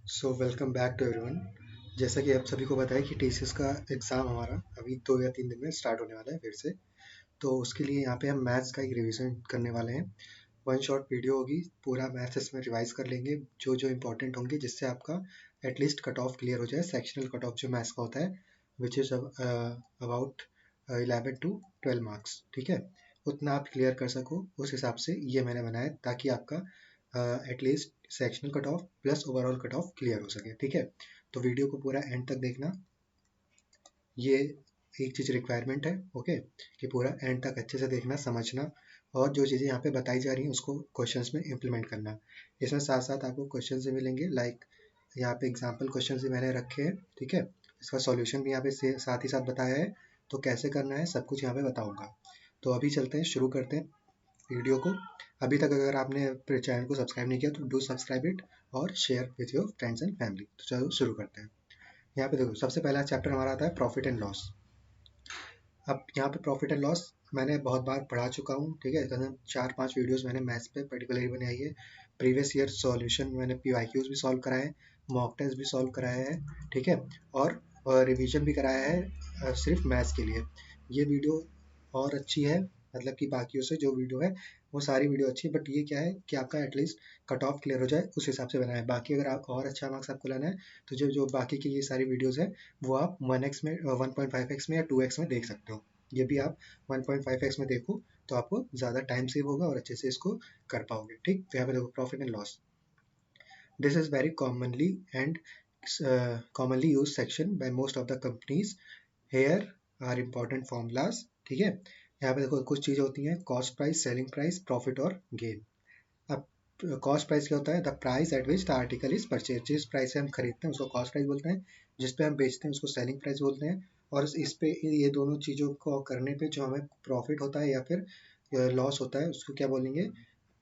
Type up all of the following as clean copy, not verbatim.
So welcome back to everyone. जैसा कि आप सभी को पता है कि टीसीएस का एग्ज़ाम हमारा अभी 2 या 3 दिन में स्टार्ट होने वाला है फिर से। तो उसके लिए यहाँ पे हम मैथ्स का एक रिवीजन करने वाले हैं। वन शॉट वीडियो होगी, पूरा मैथ्स इसमें रिवाइज कर लेंगे जो जो इंपॉर्टेंट होंगे, जिससे आपका एटलीस्ट कट ऑफ क्लियर हो जाए। सेक्शनल कट ऑफ जो मैथ्स का होता है which is about 11 to 12 marks, ठीक है। उतना आप क्लियर कर सको उस हिसाब से ये मैंने बनाया, ताकि आपका at least sectional cut off plus overall cut off clear हो सके, ठीक है। तो वीडियो को पूरा एंड तक देखना, ये एक चीज़ रिक्वायरमेंट है, ओके, कि पूरा एंड तक अच्छे से देखना, समझना, और जो चीज़ें यहाँ पे बताई जा रही हैं उसको क्वेश्चंस में इम्प्लीमेंट करना। इसमें साथ साथ आपको क्वेश्चन भी मिलेंगे, लाइक यहाँ पे एग्जाम्पल क्वेश्चन भी मैंने रखे हैं, ठीक है। इसका सॉल्यूशन भी यहाँ पे साथ ही साथ बताया है, तो कैसे करना है सब कुछ यहाँ पे बताऊँगा। तो अभी चलते हैं, शुरू करते हैं वीडियो को। अभी तक अगर आपने चैनल को सब्सक्राइब नहीं किया तो डू सब्सक्राइब इट और share with your friends and family. तो चलो शुरू करते हैं। यहाँ पे देखो, सबसे पहला चैप्टर हमारा आता है प्रॉफिट एंड लॉस। अब यहाँ पे प्रॉफिट एंड लॉस मैंने बहुत बार पढ़ा चुका हूँ, ठीक है। 4-5 वीडियोस मैंने मैथ्स पे पर्टिकुलरली बनाई है। प्रीवियस ईयर सॉल्यूशन मैंने पीवाईक्यूज भी सॉल्व कराए हैं, मॉक टेस्ट भी सॉल्व कराया है, ठीक है। और रिवीजन भी कराया है सिर्फ मैथ्स के लिए। ये वीडियो और अच्छी है, मतलब कि बाकियों से जो वीडियो है वो सारी वीडियो अच्छी है, बट ये क्या है कि आपका एटलीस्ट कट ऑफ क्लियर हो जाए उस हिसाब से बनाया है। बाकी अगर आप और अच्छा मार्क्स आपको लाना है तो जो जो बाकी की ये सारी वीडियोस है वो आप 1x में 1.5x में या 2x में देख सकते हो। ये भी आप 1.5x में देखो तो आपको ज़्यादा टाइम सेव होगा और अच्छे से इसको कर पाओगे, ठीक। तो यहाँ पे देखो, profit and loss, this is very commonly and commonly used section by most of the companies. Here are important formulas, ठीक है। यहाँ पे देखो कुछ चीज़ें होती हैं, cost price, selling price, profit और गेन। अब कॉस्ट प्राइस क्या होता है? The price at which the article is purchase. जिस प्राइस से हम खरीदते हैं उसको कॉस्ट प्राइस बोलते हैं, जिस पे हम बेचते हैं उसको सेलिंग प्राइस बोलते हैं। और इस पे ये दोनों चीज़ों को करने पे जो हमें प्रॉफिट होता है या फिर लॉस होता है उसको क्या बोलेंगे?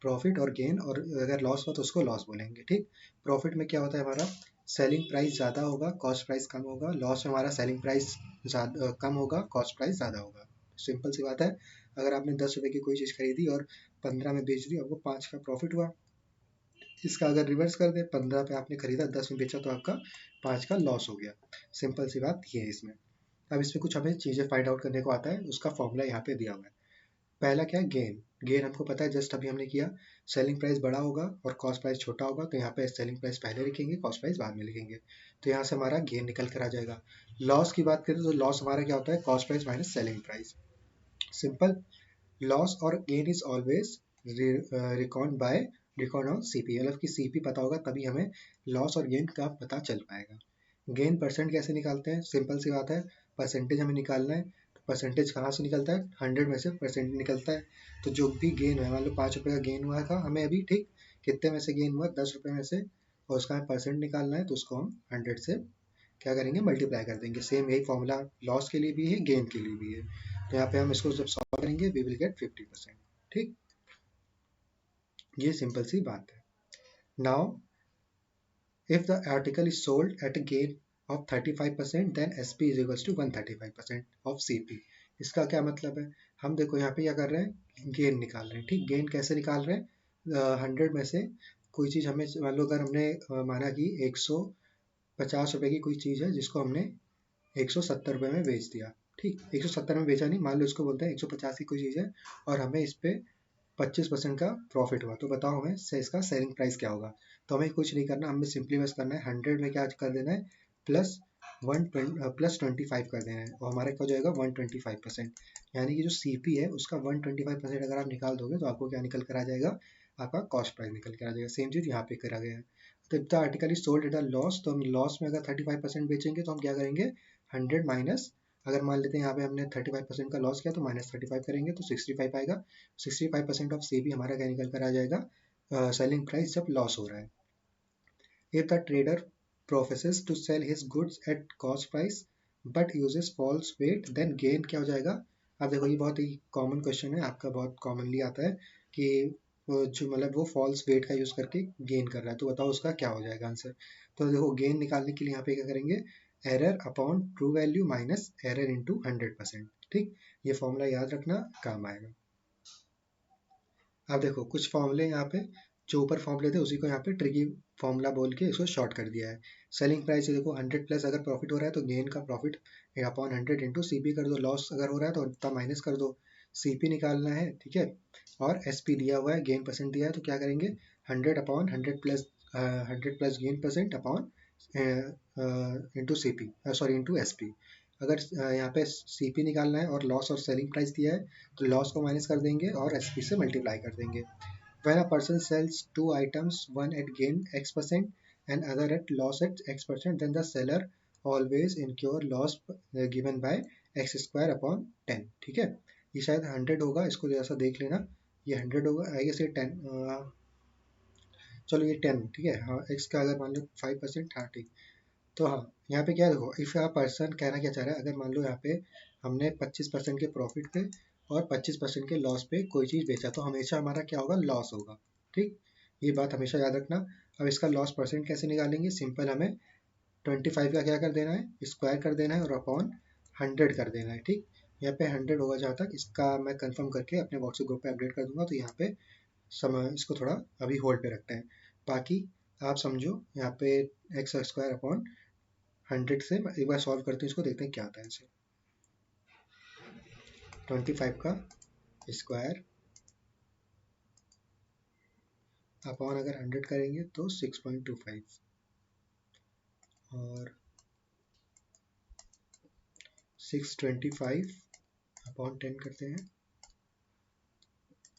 प्रॉफिट और गेन। और अगर लॉस हुआ तो उसको लॉस बोलेंगे, ठीक। प्रॉफिट में क्या होता है हमारा? सेलिंग प्राइस ज़्यादा होगा, कॉस्ट प्राइस कम होगा। लॉस में हमारा सेलिंग प्राइस कम होगा, कॉस्ट प्राइस ज़्यादा होगा। सिंपल सी बात है। अगर आपने 10 रुपये की कोई चीज़ खरीदी और 15 में बेच दी, आपको 5 का प्रॉफिट हुआ। इसका अगर रिवर्स कर दे, 15 पे आपने खरीदा, 10 में बेचा, तो आपका 5 का लॉस हो गया। सिंपल सी बात ये है इसमें। अब इसमें कुछ हमें चीज़ें फाइंड आउट करने को आता है, उसका फॉर्मूला यहाँ पे दिया हुआ है। पहला क्या है? गेन। गेन हमको पता है, जस्ट अभी हमने किया। सेलिंग प्राइस बड़ा होगा और कॉस्ट प्राइस छोटा होगा, तो यहाँ पे सेलिंग प्राइस पहले लिखेंगे, कॉस्ट प्राइस बाद में लिखेंगे। तो यहाँ से हमारा गेन निकल कर आ जाएगा। लॉस की बात करें तो लॉस हमारा क्या होता है? Cost price minus selling price. Simple. Loss और gain is always record by record on CP, मतलब कि सीपी पता होगा तभी हमें लॉस और गेन का पता चल पाएगा। गेन परसेंट कैसे निकालते हैं? सिंपल सी बात है, परसेंटेज हमें निकालना है। तो परसेंटेज कहाँ से निकलता है? 100 में से परसेंट निकलता है। तो जो भी गेन है, मान लो 5 रुपये का गेन हुआ था हमें अभी, ठीक। कितने में से गेन हुआ? 10 रुपये में से। और उसका हमें परसेंट निकालना है, तो उसको हम 100 से क्या करेंगे? मल्टीप्लाई कर देंगे। सेम यही फॉर्मूला लॉस के लिए भी है, गेन के लिए भी है। तो यहाँ पे हम इसको जब सॉल्व करेंगे, वी विल गेट 50%, ठीक। ये सिंपल सी बात है। Now if the article is sold at a gain of 35%, then SP is equals to 135% of CP। इसका क्या मतलब है? हम देखो यहाँ पे क्या कर रहे हैं? गेन निकाल रहे हैं, ठीक। गेन कैसे निकाल रहे हैं? 100 में से कोई चीज़ हमें, मान लो अगर हमने माना कि 150 रुपये की कोई चीज़ है जिसको हमने 170 रुपये में बेच दिया, ठीक। 170 में बेचा नहीं, मान लो इसको बोलते हैं 150 की कोई चीज़ है और हमें इस पे 25% का प्रॉफिट हुआ, तो बताओ हमें से इसका सेलिंग प्राइस क्या होगा? तो हमें कुछ नहीं करना, हमें सिंपली बस करना है 100 में क्या कर देना है? +25 कर देना है, और हमारा क्या हो जाएगा? 125%। यानी कि जो सीपी है उसका 125% अगर आप निकाल दोगे तो आपको क्या निकल कर आ जाएगा? आपका कॉस्ट प्राइस निकल कर आ जाएगा। सेम चीज़ यहाँ पे करा गया है। तो the article is sold at a loss, तो हम लॉस में अगर 35% बेचेंगे तो हम क्या करेंगे? 100 माइनस, अगर मान लेते हैं यहाँ पे हमने 35% का लॉस किया तो -35 करेंगे तो 65 आएगा। 65% ऑफ सी भी हमारा क्या निकल कर आ जाएगा? सेलिंग प्राइस जब लॉस हो रहा है। If the trader professes to sell his goods at cost price but uses false weight, then gain क्या हो जाएगा? अब देखो, ये बहुत ही कॉमन क्वेश्चन है आपका, बहुत कॉमनली आता है कि जो मतलब वो फॉल्स वेट का यूज करके गेन कर रहा है, तो बताओ उसका क्या हो जाएगा आंसर? तो देखो, गेन निकालने के लिए यहाँ पे क्या करेंगे? Error upon true value minus error into 100%, ठीक। ये फॉर्मूला याद रखना, काम आएगा। अब देखो कुछ फॉर्मूले यहाँ पे, जो ऊपर फॉर्मूले थे उसी को यहाँ पे ट्रिकी फॉर्मूला बोल के इसको शॉर्ट कर दिया है। सेलिंग प्राइस देखो 100 प्लस अगर प्रॉफिट हो रहा है तो गेन का profit upon 100 into C P कर दो, लॉस अगर हो रहा है तो उतना माइनस कर दो, सी पी निकालना है, ठीक है। और एस पी दिया हुआ है, गेन परसेंट दिया है, तो क्या करेंगे 100 upon 100 plus gain percent upon into C P, sorry into S P. अगर यहाँ पे सी पी निकालना है और लॉस और सेलिंग प्राइस दिया है तो लॉस को माइनस कर देंगे और एस पी से मल्टीप्लाई कर देंगे। When a person sells two items, one at gain X% and other at loss at X%, then the seller always incur loss given by X square upon 10। ठीक है, ये शायद 100 होगा, इसको जैसा देख लेना, ये 100 होगा, आई गेस ये 10, चलो ये 10, ठीक है, हाँ X का अगर मान लो 5%, हाँ ठीक। तो हाँ, यहाँ पे क्या देखो, इफ़ अ पर्सन कहना क्या चाह रहा है, अगर मान लो यहाँ पे हमने 25% के प्रॉफिट पे और 25% के लॉस पे कोई चीज़ बेचा तो हमेशा हमारा क्या होगा, लॉस होगा। ठीक, ये बात हमेशा याद रखना। अब इसका लॉस परसेंट कैसे निकालेंगे, सिंपल, हमें 25 का क्या कर देना है, स्क्वायर कर देना है और अपॉन 100 कर देना है। ठीक, यहाँ पे 100 होगा, जहाँ तक इसका मैं कंफर्म करके अपने व्हाट्सएप ग्रुप पे अपडेट कर दूंगा, तो यहाँ पे समय इसको थोड़ा अभी होल्ड पे रखते हैं। बाकी आप समझो, यहाँ पे एक्स स्क्वायर अपॉन 100 से एक बार सॉल्व करते हैं इसको, देखते हैं क्या आता है आंसर। 25 का स्क्वायर अपॉन अगर 100 करेंगे तो 6.25 और 625 अपॉन 10 करते हैं।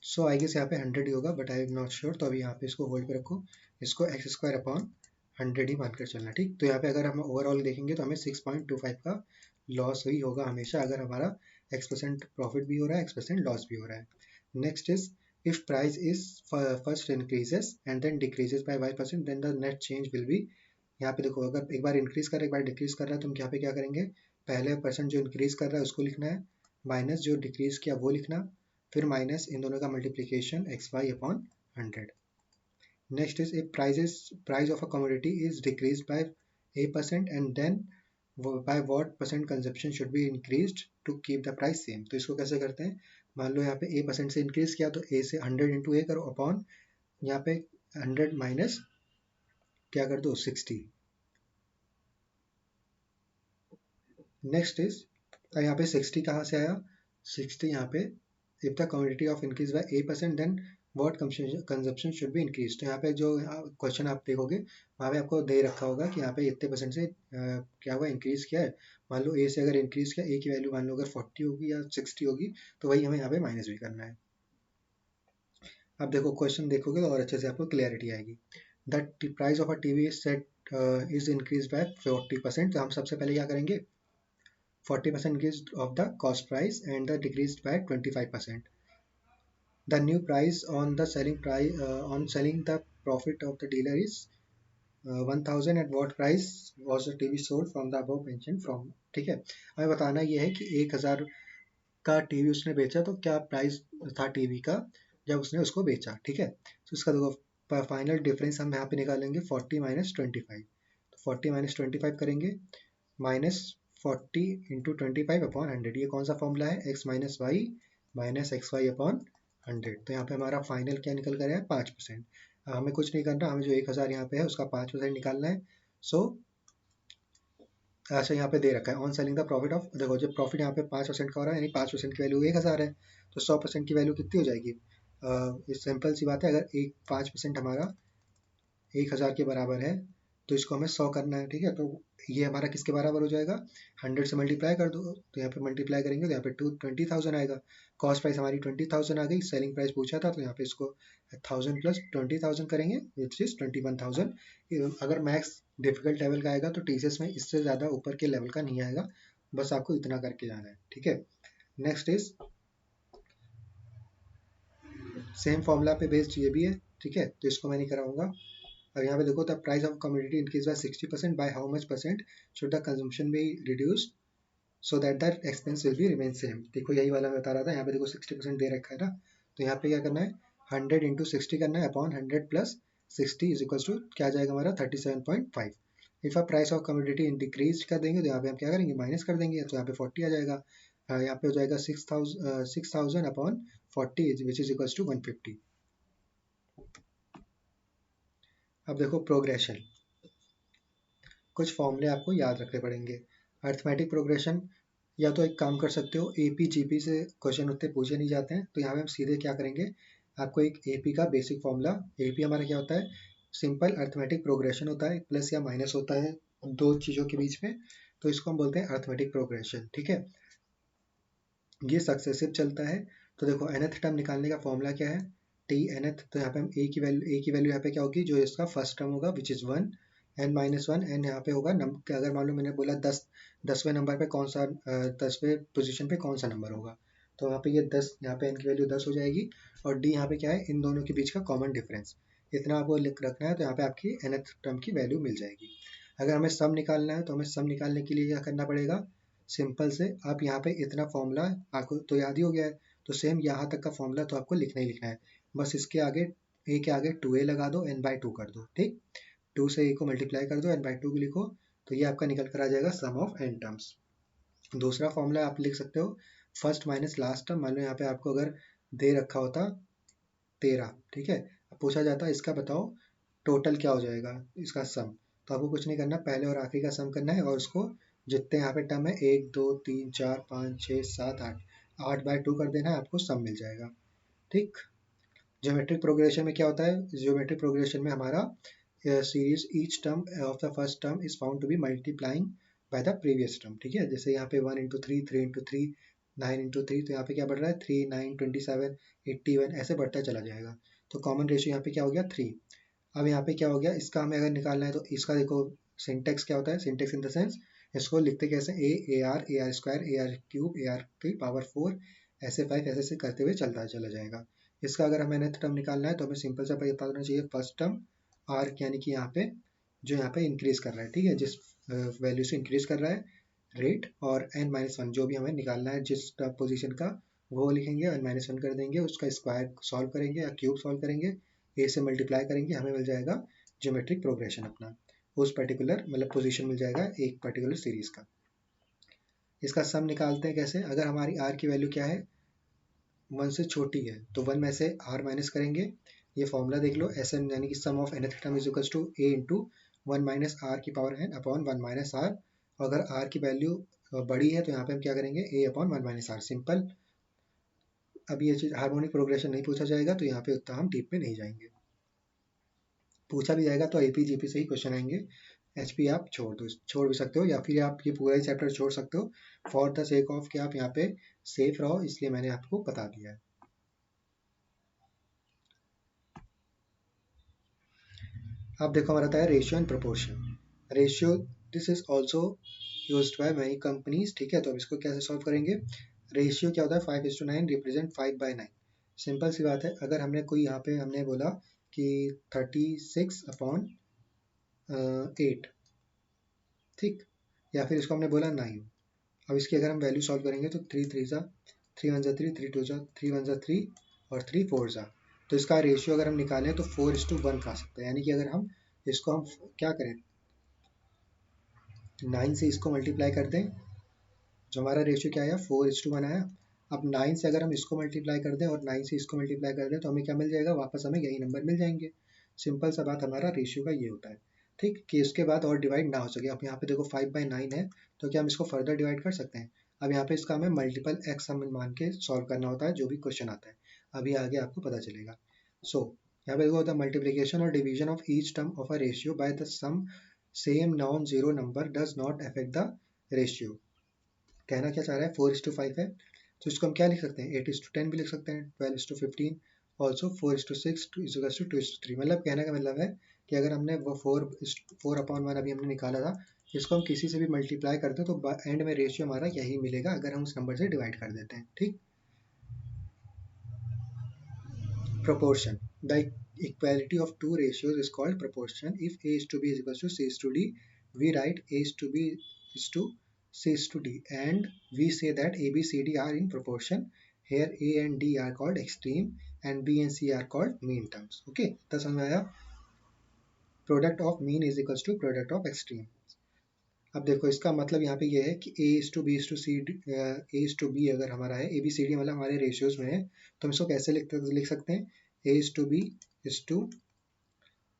सो आई गेस यहाँ पे 100 ही होगा, but I am not sure, तो अभी यहाँ पे इसको होल्ड पे रखो, इसको एक्स स्क्वायर अपॉन 100 ही मानकर चलना। ठीक, तो यहाँ पे अगर हम ओवरऑल देखेंगे तो हमें 6.25 का लॉस ही होगा हमेशा, अगर हमारा X% प्रॉफिट भी हो रहा है, X% लॉस भी हो रहा है। Next is, if price is first increases and then decreases by y%, then the net change will be, यहाँ पे देखो अगर एक बार इंक्रीज कर रहा है एक बार डिक्रीज कर रहा है तो हम यहाँ पे क्या करेंगे, पहले परसेंट जो इंक्रीज कर रहा है उसको लिखना है, माइनस जो डिक्रीज किया वो लिखना, फिर माइनस इन दोनों का multiplication X Y upon 100। Next is, if price of a commodity is decrease by a% and then by what percent consumption should be increased to keep the price same। तो इसको कैसे करते हैं, मान लो यहाँ पे a% से इंक्रीज किया तो a से 100 इंटू ए करो अपॉन यहाँ पे 100 माइनस क्या कर दो 60। नेक्स्ट इज, यहाँ पे 60 कहाँ से आया, 60 यहाँ पे, if the quantity of increase by a% then what consumption should be increase. तो यहाँ पे जो क्वेश्चन आप देखोगे वहाँ पे आपको दे रखा होगा कि यहाँ पे इतने परसेंट से क्या हुआ, इंक्रीज किया है। मान लो ए से अगर इंक्रीज किया, ए की वैल्यू मान लो अगर 40 होगी या 60 होगी, तो वही हमें यहाँ पे माइनस भी करना है। अब देखो क्वेश्चन देखोगे तो और अच्छे से आपको क्लियरिटी आएगी। The price of a TV set is increase by 40%। तो हम सबसे पहले क्या करेंगे, 40% increase of the cost price and the decreased by 25%. The new price on the selling price on selling the profit of the dealer is 1000 at what price was the TV sold from the above mentioned from। ठीक है, हमें बताना ये है कि 1000 का TV उसने बेचा तो क्या प्राइस था टीवी का जब उसने उसको बेचा। ठीक है, तो इसका देखो फाइनल डिफरेंस हम यहाँ पे निकालेंगे 40 माइनस 25। तो 40 माइनस 25 करेंगे, माइनस 40 इंटू 25 अपॉन 100। ये कौन सा फॉर्मूला है, x minus Y minus X Y upon 100। तो यहाँ पे हमारा फाइनल क्या निकल कर है, 5%। हमें कुछ नहीं करना, हमें जो 1000 यहाँ पे है उसका 5% निकालना है। सो अच्छा, यहाँ पे दे रखा है on selling the profit of, देखो जब प्रॉफिट यहाँ पे 5% का हो रहा है यानी 5% की वैल्यू 1000 है, तो 100% की वैल्यू कितनी हो जाएगी, ये सिंपल सी बात है, अगर एक 5% हमारा 1000 के बराबर है तो इसको हमें 100 करना है। ठीक है, तो ये हमारा किसके बराबर हो जाएगा, 100 से मल्टीप्लाई कर दो, तो यहाँ पे मल्टीप्लाई करेंगे तो यहाँ पे 20,000 आएगा। कॉस्ट प्राइस हमारी 20,000 आ गई, सेलिंग प्राइस पूछा था तो यहाँ पे इसको 1000 प्लस 20,000 करेंगे विच इज 21,000। अगर मैक्स डिफिकल्ट लेवल का आएगा तो टीसीएस में इससे ज़्यादा ऊपर के लेवल का नहीं आएगा, बस आपको इतना करके जाना है। ठीक है, नेक्स्ट इज सेम फॉर्मूला पे बेस्ड ये भी है। ठीक है, तो इसको मैं नहीं कराऊंगा। और यहाँ पे देखो, the price of commodity increase by 60%, by how much percent should the consumption be reduced so that that expense will be remain same. देखो यही वाला मैं बता रहा था, यहाँ पे देखो 60% दे रखा है ना, तो यहाँ पे क्या करना है, 100 इंटू 60 करना है upon 100 plus 60 is equal to क्या आ जाएगा हमारा 37.5। If a price of commodity decrease कर देंगे तो यहाँ पे हम क्या करेंगे, माइनस कर देंगे, तो यहाँ पे 40 आ जाएगा। यहाँ पे हो जाएगा 6,000 upon 40 which is equal to 150। अब देखो प्रोग्रेशन, कुछ फॉर्मूले आपको याद रखने पड़ेंगे। अर्थमेटिक प्रोग्रेशन, या तो एक काम कर सकते हो, एपी जीपी से क्वेश्चन उतने पूछे नहीं जाते हैं, तो यहाँ पे हम सीधे क्या करेंगे, आपको एक एपी का बेसिक फॉर्मूला, एपी हमारा क्या होता है, सिंपल अर्थमेटिक प्रोग्रेशन होता है, प्लस या माइनस होता है दो चीज़ों के बीच में, तो इसको हम बोलते हैं अर्थमेटिक प्रोग्रेशन। ठीक है, ये सक्सेसिव चलता है। तो देखो nth टर्म निकालने का फॉर्मूला क्या है, टी nth, तो यहाँ पे हम a की वैल्यू यहाँ पे क्या होगी, जो इसका फर्स्ट टर्म होगा विच इज 1, n-1, n यहाँ पे होगा अगर मान लो मैंने बोला 10वें नंबर पे कौन सा 10वें पोजीशन पे कौन सा नंबर होगा, तो यहाँ पे ये 10, यहाँ पे n की वैल्यू 10 हो जाएगी, और d यहाँ पे क्या है, इन दोनों के बीच का कॉमन डिफरेंस, इतना आपको लिख रखना है, तो यहाँ पे आपकी nth टर्म की वैल्यू मिल जाएगी। अगर हमें सम निकालना है, तो हमें सम निकालने के लिए क्या करना पड़ेगा, सिंपल से आप यहाँ पे इतना फॉर्मूला आपको तो याद ही हो गया है, तो सेम यहाँ तक का फॉर्मूला तो आपको लिखना ही लिखना है, बस इसके आगे ए के आगे 2a लगा दो, n/2 कर दो, ठीक, 2 से a को मल्टीप्लाई कर दो, n/2 को लिखो, तो ये आपका निकल कर आ जाएगा सम ऑफ n टर्म्स। दूसरा फॉर्मूला आप लिख सकते हो, फर्स्ट माइनस लास्ट टर्म, मान लो यहाँ पे आपको अगर दे रखा होता 13, ठीक है, अब पूछा जाता इसका बताओ टोटल क्या हो जाएगा, इसका सम, तो आपको कुछ नहीं करना, पहले और आखिरी का सम करना है, और उसको जितने यहाँ पे टर्म है 1 2 3 4 5 6 7 8, 8/2 कर देना है, आपको सम मिल जाएगा। ठीक, ज्योमेट्रिक प्रोग्रेशन में क्या होता है, ज्योमेट्रिक प्रोग्रेशन में हमारा series each term of the first term is found to be multiplying by the previous term. ठीक है, जैसे यहाँ पे 1 into 3, 3 into 3, 9 into 3, तो यहाँ पे क्या बढ़ रहा है, 3 9 27 81, ऐसे बढ़ता चला जाएगा, तो कॉमन रेशियो यहाँ पे क्या हो गया 3। अब यहाँ पे क्या हो गया, इसका हमें अगर निकालना है, तो इसका देखो सिंटेक्स क्या होता है, सिंटेक्स इन द सेंस इसको लिखते कैसे, A R square, A R cube, A R की पावर 4, ऐसे 5, ऐसे ऐसे करते हुए चलता चला जाएगा। इसका अगर हमें nth टर्म निकालना है, तो हमें सिंपल सा पता होना चाहिए, फर्स्ट टर्म आर, यानी कि यहाँ पे जो यहाँ पे इंक्रीज कर रहा है, ठीक है, जिस वैल्यू से इंक्रीज कर रहा है रेट, और n-1 जो भी हमें निकालना है जिस पोजीशन का, वो लिखेंगे, n-1 कर देंगे, उसका स्क्वायर सॉल्व करेंगे या क्यूब सॉल्व करेंगे, ए से मल्टीप्लाई करेंगे, हमें मिल जाएगा ज्योमेट्रिक प्रोग्रेशन अपना, उस पर्टिकुलर मतलब पोजीशन मिल जाएगा एक पर्टिकुलर सीरीज का। इसका सम निकालते हैं कैसे, अगर हमारी आर की वैल्यू क्या है, 1 से छोटी है, तो 1 में से r माइनस करेंगे, ये फॉर्मूला देख लो, एस एन यानी कि sum of nth term is equals to a into 1 minus r की power n upon 1 minus r, अगर r की वैल्यू बड़ी है, तो यहाँ पे हम क्या करेंगे, a upon 1 minus r, simple. अब ये चीज़ हार्मोनिक प्रोग्रेशन नहीं पूछा जाएगा, तो यहाँ पे उतना हम डीप में नहीं जाएंगे, पूछा भी जाएगा तो एपी जीपी से ही क्वेश्चन आएंगे, एचपी आप छोड़ भी सकते हो, या फिर आप ये पूरा ही चैप्टर छोड़ सकते हो, फॉर द सेक ऑफ कि आप यहाँ पे सेफ रहो, इसलिए मैंने आपको बता दिया है। अब देखो हमारा आता है ratio and proportion. Ratio, this is also used by many companies, ठीक है, तो अब इसको कैसे सॉल्व करेंगे, रेशियो क्या होता है, 5:9 रिप्रेजेंट 5/9, सिंपल सी बात है, अगर हमने कोई यहाँ पे हमने बोला कि 36/8, ठीक, या फिर इसको हमने बोला 9, अब इसकी अगर हम वैल्यू सॉल्व करेंगे, तो 3 3 3 और 3 4, तो इसका रेशियो अगर हम निकालें तो 4:1 का आ सकता है, यानी कि अगर हम इसको हम क्या करें, 9 से इसको मल्टीप्लाई कर दें, जो हमारा रेशियो क्या आया, 4:1 आया। अब 9 से अगर हम इसको मल्टीप्लाई कर दें और 9 से इसको मल्टीप्लाई कर दें, तो हमें क्या मिल जाएगा, वापस हमें यही नंबर मिल जाएंगे, सिंपल सा बात, हमारा रेशियो का ये होता है। ठीक, कि इसके बाद और डिवाइड ना हो सके, अब यहाँ पे देखो 5/9 है, तो क्या हम इसको फर्दर डिवाइड कर सकते हैं, अब यहाँ पे इसका हमें मल्टीपल एक्स हमें मान के सॉल्व करना होता है, जो भी क्वेश्चन आता है, अभी आगे आपको पता चलेगा। सो यहाँ पे देखो, द मल्टीप्लीकेशन और division of each term of a ratio by the some same non zero number does not affect the ratio. कहना क्या चाह रहा है, 4:5 है, तो इसको हम क्या लिख सकते हैं, 8:10 भी लिख सकते हैं, 12:15, ऑल्सो 4:6 2:3, मतलब कहने का मतलब है कि अगर हमने वो 4/1 अभी हमने निकाला था, इसको हम किसी से भी मल्टीप्लाई करते हैं, तो एंड में रेशियो हमारा यही मिलेगा, अगर हम उस नंबर से डिवाइड कर देते हैं। ठीक, proportion, the equality of two ratios is called proportion. If a is to b is equals to c is to d, we write a is to b is to c is to d, and we say that a b c d are in proportion. Here a and d are called extreme and b and c are called mean terms. Okay, तो समझ में आया, product of mean is equals to product of extreme. अब देखो इसका मतलब यहाँ पे ये है कि a is to b is to c, a is to b अगर हमारा है, a b c d मतलब हमारे रेशियोज में है, तो हम इसको कैसे लिख सकते हैं, a is to b is to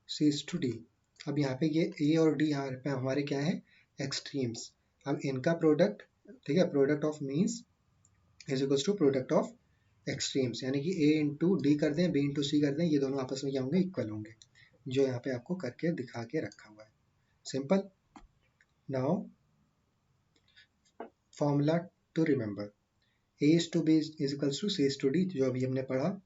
C is to D. अब यहाँ पे ये ए और डी यहाँ पे हमारे क्या है, एक्सट्रीम्स। अब इनका प्रोडक्ट, ठीक है, product of means is equals to product of extremes, यानी कि ए इंटू डी कर दें, बी इंटू सी कर दें, ये दोनों आपस में क्या होंगे, इक्वल होंगे, जो यहाँ पे आपको करके दिखा के रखा हुआ है। Simple. Now formula to remember, a is to b is equals to c is to d, जो अभी हमने पढ़ा।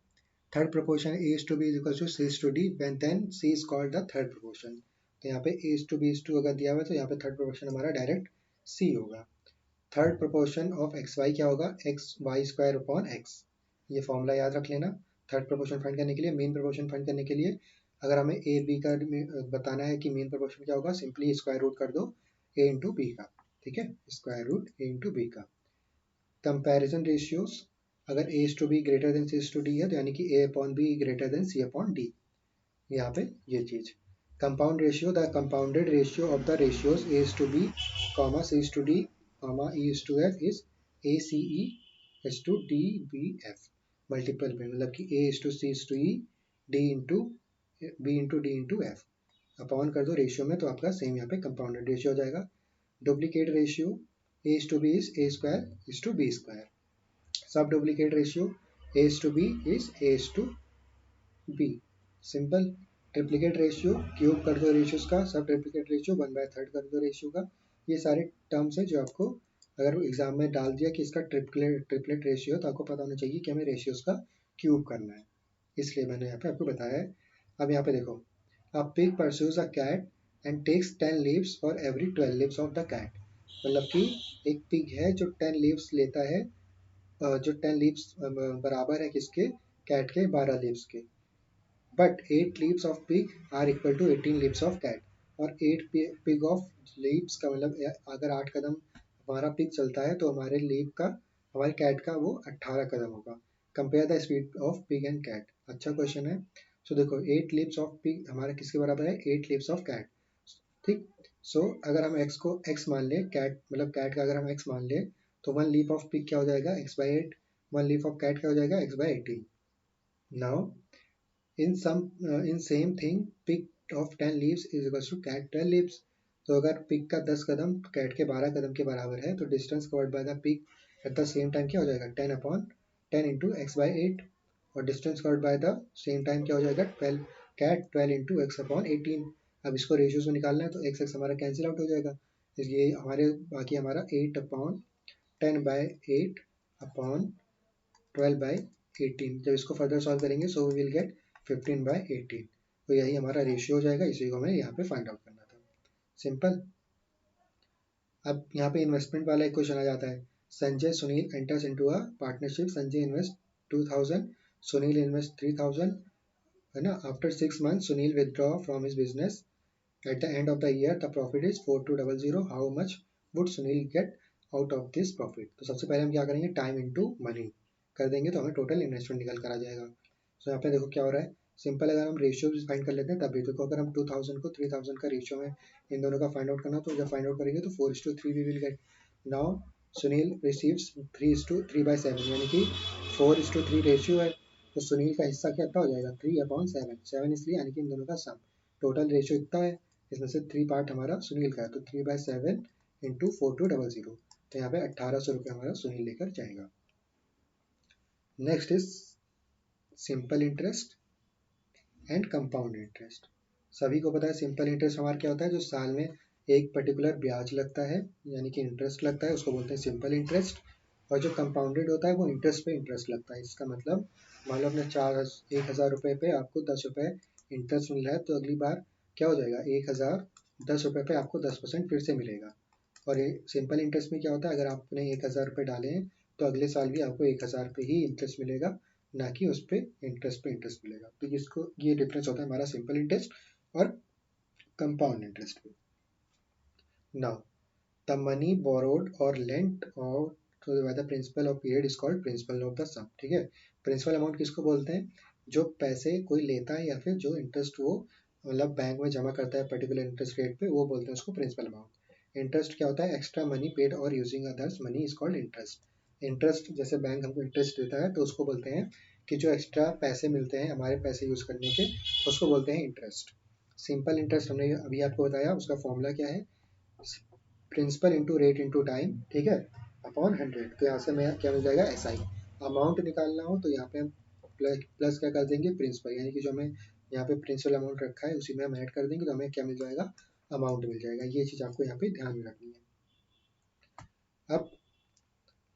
Third proportion a is to b is equals to c is to d when then c is called the third proportion. तो यहाँ पे a is to b is to अगर दिया हुआ है तो यहाँ पे थर्ड प्रोपोर्शन हमारा डायरेक्ट सी होगा। Third proportion of x Y क्या होगा, X Y square upon X, ये फॉर्मूला याद रख लेना। थर्ड प्रोपोर्शन फाइंड करने के लिए, मेन प्रोपोर्शन फाइंड करने के लिए अगर हमें ए बी का बताना है कि मेन प्रोपोर्शन क्या होगा, सिंपली स्क्वायर रूट कर दो ए इंटू बी का, ठीक है, square root a into b का। कंपैरिजन रेशियोज, अगर a is to b greater than c is to d है तो यानी कि a upon b greater than c upon d, यहाँ पे ये चीज। Compound ratio, the compounded ratio of the ratios a is to b comma c is to d comma e is to f is a c e is to d b F. Multiple में मतलब कि a is to c is to e d into b into d into f, upon कर दो ratio में तो आपका same यहाँ पे कंपाउंडेड रेशियो हो जाएगा। Duplicate ratio, a is to b is a square is to b square. Sub duplicate ratio, a is to b is a is to b. Simple. Triplicate ratio, cube कर दो ratios का, सब triplicate ratio 1/3 कर दो ratio का। ये सारे terms है जो आपको अगर एग्जाम में डाल दिया कि इसका ट्रिपलेट रेशियो तो आपको पता होना चाहिए कि हमें रेशियोज का क्यूब करना है, इसलिए मैंने यहाँ पे आपको बताया है। अब यहाँ पे देखो, a pig pursues a cat and takes 10 leaps for every 12 leaps of the cat. मतलब कि एक पिग है जो 10 लीव्स लेता है, जो 10 लीव्स बराबर है किसके, कैट के 12 लीव्स के। But 8 leaps of pig are equal to 18 leaps of cat. और 8 पिग ऑफ लीव्स का मतलब अगर 8 कदम हमारा पिग चलता है तो हमारे लीव का, हमारे कैट का वो 18 कदम होगा। Compare the speed of pig and cat, अच्छा क्वेश्चन है। सो देखो 8 लीव्स ऑफ पिग हमारा किसके बराबर है, 8 लीव्स ऑफ कैट, ठीक। सो अगर हम x को x मान ले, कैट मतलब कैट का अगर हम x मान ले तो 1 लीफ ऑफ पिग क्या हो जाएगा, x/8। 1 लीफ ऑफ कैट क्या हो जाएगा, x/18। Now in same thing pig of 10 leaves is equals to cat 12 leaves। तो अगर पिग का 10 कदम कैट के 12 कदम के बराबर है तो distance covered by the pig at the same time क्या हो जाएगा, 10/10 इंटू x/8। और distance covered by the same time क्या हो जाएगा, 12 कैट 12 इंटू x/18। अब इसको रेशियो से निकालना है तो x x हमारा कैंसिल आउट हो जाएगा, ये हमारे बाकी हमारा 8/10/8 अपॉन 12/18। जब इसको फर्दर सॉल्व करेंगे सो वी विल गेट 15/18। तो यही हमारा रेशियो हो जाएगा, इसी को हमें यहाँ पे फाइंड आउट करना था। सिंपल। अब यहाँ पे इन्वेस्टमेंट वाला एक क्वेश्चन आ जाता है। Sanjay Sunil enters into a partnership, Sanjay invest 2000, Sunil invest 3000, है ना। After 6 months Sunil withdraw from his business, at the end of the year the profit is 4200, how much would Sunil get out of this profit. तो सबसे पहले हम क्या करेंगे, टाइम इंटू मनी कर देंगे तो हमें टोटल इन्वेस्टमेंट निकल कर आ जाएगा। तो यहाँ पे देखो क्या हो रहा है, सिंपल अगर हम रेशियो फाइंड कर लेते हैं तभी देखो, अगर हम 2000 को 3000 का रेशियो में इन दोनों का फाइंड आउट करना तो जब फाइंड आउट करेंगे तो 4:3 we will get. Now Sunil receives 3:3/7, यानी कि 4:3 रेशियो है, तो सुनील का हिस्सा कितना हो जाएगा, 3/7। 7 इसलिए यानी कि इन दोनों का सम, टोटल रेशियो इतना है, इसमें से 3 पार्ट हमारा सुनील का है, तो 3/7 इंटू 4200, तो यहाँ पे 1800 रुपये हमारा सुनील लेकर जाएगा। Next is simple interest and compound interest. सभी को पता है सिंपल इंटरेस्ट हमारा क्या होता है, जो साल में एक पर्टिकुलर ब्याज लगता है यानी कि इंटरेस्ट लगता है, उसको बोलते हैं सिंपल इंटरेस्ट। और जो कंपाउंडेड होता है वो इंटरेस्ट पे इंटरेस्ट लगता है। इसका मतलब मान लो अपने 1000 रुपये पे आपको 10 रुपये इंटरेस्ट मिल रहा है, तो अगली बार क्या हो जाएगा, 1010 रुपये पे आपको 10% फिर से मिलेगा। और ये सिंपल इंटरेस्ट में क्या होता है, अगर आपने 1000 रुपये डाले हैं तो अगले साल भी आपको 1000 पे ही इंटरेस्ट मिलेगा, ना कि उस पे इंटरेस्ट मिलेगा। तो इसको ये डिफरेंस होता है हमारा सिंपल इंटरेस्ट और कंपाउंड इंटरेस्ट पे। नाउ द मनी बोरोड और लेंट और by the principal of period is called principal of the sum, ठीक है। प्रिंसिपल अमाउंट किसको बोलते हैं, जो पैसे कोई लेता है या फिर जो इंटरेस्ट वो मतलब बैंक में जमा करता है पर्टिकुलर इंटरेस्ट रेट पे, वो बोलते हैं उसको प्रिंसिपल अमाउंट। इंटरेस्ट क्या होता है, एक्स्ट्रा मनी पेड और using others money is called interest. Interest जैसे बैंक हमको इंटरेस्ट देता है तो उसको बोलते हैं कि जो एक्स्ट्रा पैसे मिलते हैं हमारे पैसे यूज करने के, उसको बोलते हैं इंटरेस्ट। सिंपल इंटरेस्ट हमने अभी आपको बताया, उसका फॉर्मूला क्या है, principal into rate into time, ठीक है, अपॉन 100। तो यहाँ से हमें क्या मिल जाएगा, एस आई। अमाउंट निकालना हो तो यहाँ पे हम प्लस प्लस क्या कर देंगे, प्रिंसिपल, यानी कि जो हमें यहाँ पे प्रिंसिपल अमाउंट रखा है उसी में हम ऐड कर देंगे, तो हमें क्या मिल जाएगा, अमाउंट मिल जाएगा। ये चीज़ आपको यहाँ पे ध्यान में रखनी है। अब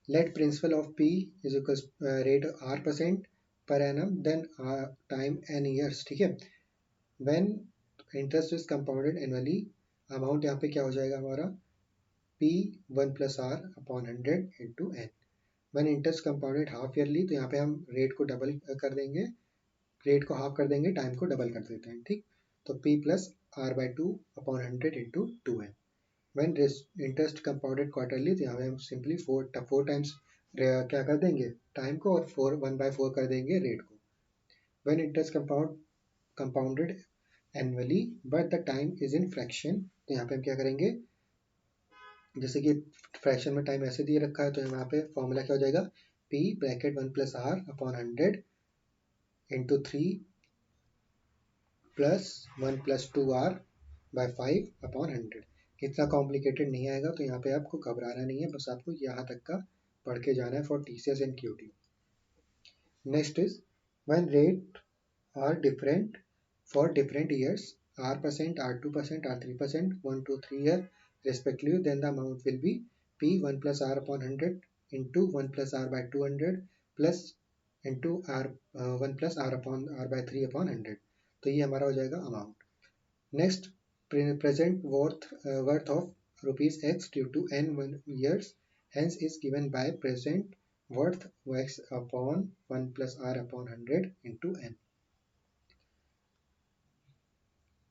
let principal of P is equal rate R% per annum then time N years, ठीक है। When interest is compounded annually, amount यहाँ पे क्या हो जाएगा हमारा, P 1 plus R upon 100 into N. When interest compounded half yearly, तो यहाँ पे हम रेट को डबल कर देंगे, रेट को हाफ कर देंगे, टाइम को डबल कर देते हैं, ठीक। तो P plus R by 2 upon 100 into 2 N. When interest compounded quarterly, तो यहाँ पे हम सिंपली फोर टाइम्स क्या कर देंगे, टाइम को, और 1/4 कर देंगे रेट को। When interest compounded annually but the time is in fraction, तो यहाँ पे हम क्या करेंगे, जैसे कि फ्रैक्शन में टाइम ऐसे दिए रखा है, तो यहाँ पे फॉर्मूला क्या हो जाएगा, P bracket 1 plus R upon 100 into 3 plus 1 plus 2R by 5 upon 100। इतना कॉम्प्लिकेटेड नहीं आएगा, तो यहाँ पे आपको घबराना नहीं है, बस आपको यहाँ तक का पढ़ के जाना है for TCS and QT। Next is when rate are different for different years, R%, R2%, R3%, 1 to 3 year respectively, then the amount will be P 1 plus R upon 100 into 1 plus R by 200 plus into R 1 plus R upon R by 3 upon 100। तो ये हमारा हो जाएगा amount. Next, present worth of rupees X due to n years hence is given by present worth X upon 1 plus R upon 100 into n।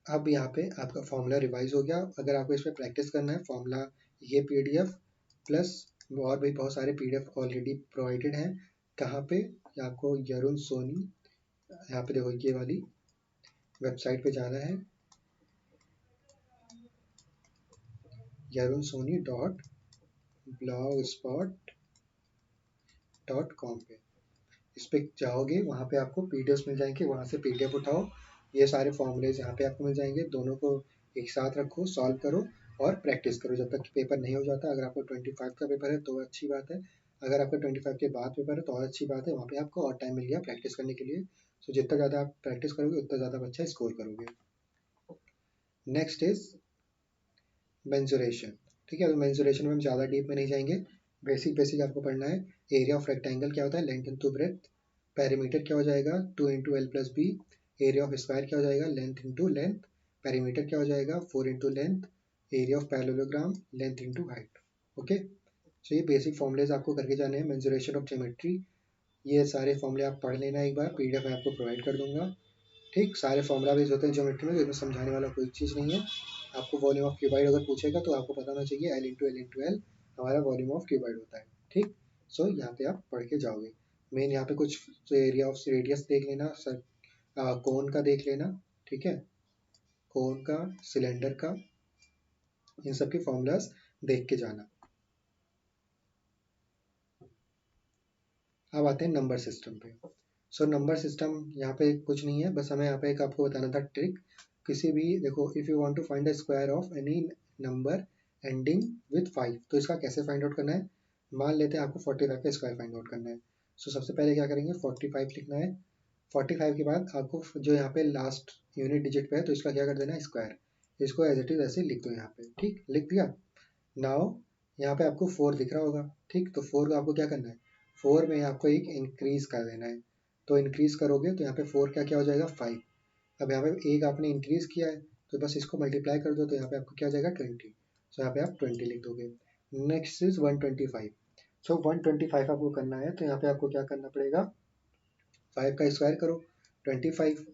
अब यहाँ पे आपका formula revise हो गया। अगर आपको इस पर प्रैक्टिस करना है, फॉर्मूला ये पीडीएफ प्लस और भी बहुत सारे पीडीएफ ऑलरेडी प्रोवाइडेड हैं। कहाँ पे, आपको यरुण सोनी, यहाँ पे देखो ये वाली वेबसाइट पे जाना है, yarunSoni.blogspot.com पे, इस पे जाओगे, वहाँ पे आपको पीडीएफ मिल जाएंगे, वहाँ से पीडीएफ उठाओ, ये सारे फॉर्मूलेज यहाँ पे आपको मिल जाएंगे, दोनों को एक साथ रखो, सॉल्व करो और प्रैक्टिस करो जब तक कि पेपर नहीं हो जाता। अगर आपको 25 का पेपर है तो अच्छी बात है, अगर आपका 25 के बाद पेपर है तो और अच्छी बात है, वहाँ पे आपको और टाइम मिल गया प्रैक्टिस करने के लिए। सो जितना ज़्यादा आप प्रैक्टिस करोगे उतना ज़्यादा अच्छा स्कोर करोगे। नेक्स्ट इज मेंसुरेशन, ठीक है। तो मेंसुरेशन में हम ज़्यादा डीप में नहीं जाएंगे, बेसिक बेसिक आपको पढ़ना है। एरिया ऑफ रेक्टेंगल क्या होता है, लेंथ इंटू ब्रेथ। पेरीमीटर क्या हो जाएगा, 2 into L plus B. Area of square क्या हो जाएगा, लेंथ इंटू लेंथ। पेरीमीटर क्या हो जाएगा, 4 into length. Area of parallelogram, length into height. Okay, so ये बेसिक फॉर्मुलेज आपको करके जाने हैं। मेंसुरेशन ऑफ ज्योमेट्री, ये सारे फॉर्मूले आप पढ़ लेना एक बार, पीडीएफ मैं आपको प्रोवाइड कर दूंगा, ठीक। सारे फॉर्मूला बेस होते हैं ज्योमेट्री में, तो इसमें समझाने वाला कोई चीज़ नहीं है। आपको वॉल्यूम ऑफ क्यूबाइड अगर पूछेगा तो आपको पता होना चाहिए L into L into L हमारा वॉल्यूम ऑफ क्यूबाइड होता है, ठीक। सो यहाँ पे आप पढ़ के जाओगे। मेन यहाँ पे कुछ एरिया ऑफ रेडियस देख लेना, सर कोन का देख लेना, ठीक है, कोन का, सिलेंडर का, इन सब के फॉर्मूलाज देख के जाना। अब आते हैं नंबर सिस्टम पे। सो नंबर सिस्टम यहाँ पे कुछ नहीं है, बस हमें यहाँ पे एक आपको बताना था ट्रिक। किसी भी, देखो, if you want to find the square of any number ending with 5, तो इसका कैसे फाइंड आउट करना है। मान लेते हैं आपको 45 का स्क्वायर फाइंड आउट करना है। सो सबसे पहले क्या करेंगे, 45 लिखना है। 45 के बाद आपको जो यहाँ पे लास्ट यूनिट डिजिट पे है, तो इसका क्या कर देना है, स्क्वायर। इसको एज इट इज ऐसे लिख दो यहाँ पे, ठीक, लिख दिया। नाउ यहाँ पे आपको 4 दिख रहा होगा, ठीक। तो 4 को आपको क्या करना है, 4 में आपको एक इंक्रीज कर देना है। तो इंक्रीज करोगे तो यहाँ पे 4 का क्या हो जाएगा, 5। अब यहाँ पे एक आपने इंक्रीज किया है, तो बस इसको मल्टीप्लाई कर दो, तो यहाँ पे आपको क्या हो जाएगा, 20। सो यहाँ पे आप 20 लिख दोगे। Next is 125। सो 125 आपको करना है, तो यहाँ पे आपको क्या करना पड़ेगा, 5 का स्क्वायर करो, 25।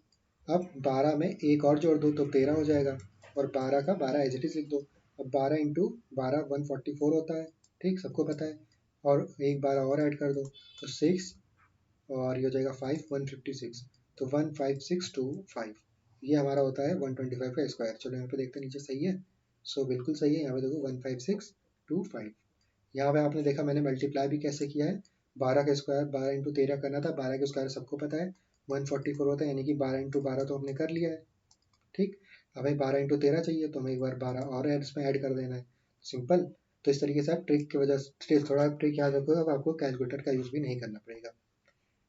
अब 12 में एक और जोड़ दो तो 13 हो जाएगा, और 12 का 12 एज इट इज लिख दो। अब 12 इंटू 12 144 होता है, ठीक, सबको पता है। और एक 12 और ऐड कर दो तो 6, और ये हो जाएगा 5, 156। तो 15625, ये हमारा होता है 125 का स्क्वायर। चलो यहाँ पे देखते हैं नीचे सही है। सो बिल्कुल सही है, यहाँ पे देखो 15625। यहाँ पे आपने देखा मैंने मल्टीप्लाई भी कैसे किया है। 12 का स्क्वायर 12 इंटू 13 करना था, 12 का स्क्वायर सबको पता है 144 होता है, यानी कि 12 इंटू 12 तो हमने कर लिया है, ठीक। हमें 12 × 13 चाहिए, तो हमें एक बार 12 और इसमें ऐड कर देना है, सिंपल। तो इस तरीके से आप ट्रिक की वजह से थोड़ा ट्रिक याद रखो, अब आपको कैलकुलेटर का यूज़ भी नहीं करना पड़ेगा।